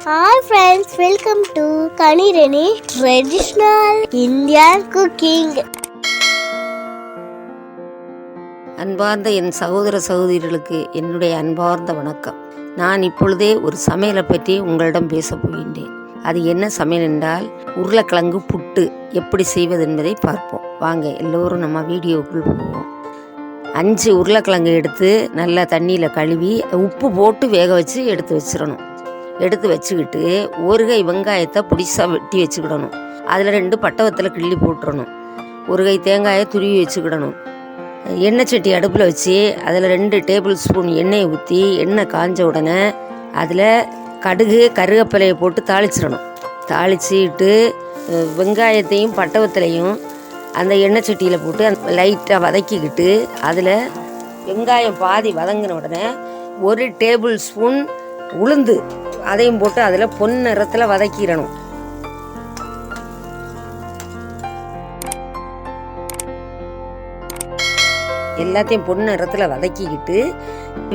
Hi friends, welcome to Kanirani Traditional Indian Cooking. அன்பார்ந்த என் சகோதர சகோதரிகளுக்கு என்னுடைய அன்பார்ந்த வணக்கம். நான் இப்பொழுதே ஒரு சமையலை பற்றி உங்களிடம் பேச போகின்றேன். அது என்ன சமையல் என்றால் உருளைக்கிழங்கு புட்டு எப்படி செய்வது என்பதை பார்ப்போம். வாங்க எல்லோரும் நம்ம வீடியோக்குள் போவோம். 5 உருளைக்கிழங்கு எடுத்து நல்லா தண்ணியில் கழுவி உப்பு போட்டு வேக வச்சு எடுத்து வச்சிடணும். எடுத்து வச்சுக்கிட்டு ஒரு கை வெங்காயத்தை பிடிச்சா வெட்டி வச்சுக்கிடணும். அதில் 2 பட்டை வத்தலை கிள்ளி போட்டுடணும். ஒரு கை தேங்காயை துருவி வச்சுக்கிடணும். எண்ணெய் சட்டி அடுப்பில் வச்சு அதில் 2 டேபிள் ஸ்பூன் எண்ணெயை ஊற்றி எண்ணெய் காஞ்ச உடனே அதில் கடுகு கருவேப்பிலையை போட்டு தாளிச்சிடணும். தாளிச்சிட்டு வெங்காயத்தையும் பட்டை வத்தலையும் அந்த எண்ணெய் சட்டியில் போட்டு லைட்டாக வதக்கிக்கிட்டு அதில் வெங்காயம் பாதி வதங்கின உடனே 1 டேபிள் ஸ்பூன் உளுந்து அதையும் போட்டு அதில் பொன்னிறத்தில் வதக்கிடணும். எல்லாத்தையும் பொன்னிறத்தில் வதக்கிக்கிட்டு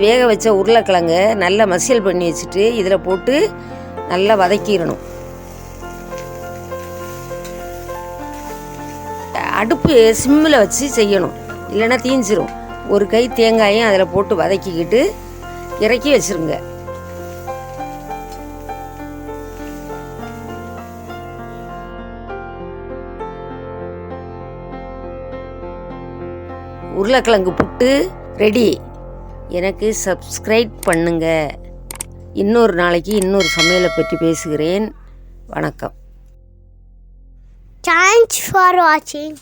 வேக வச்ச உருளைக்கிழங்க நல்லா மசியல் பண்ணி வச்சுட்டு இதில் போட்டு நல்லா வதக்கிடணும். அடுப்பு சிம்மில் வச்சு செய்யணும், இல்லைன்னா தீஞ்சிரும். ஒரு கை தேங்காயும் அதில் போட்டு வதக்கிக்கிட்டு இறக்கி வச்சுருங்க. உருளைக்கிழங்கு புட்டு ரெடி. எனக்கு சப்ஸ்கிரைப் பண்ணுங்க. இன்னொரு நாளைக்கு இன்னொரு சமையலை பற்றி பேசுகிறேன். வணக்கம். Thanks for watching.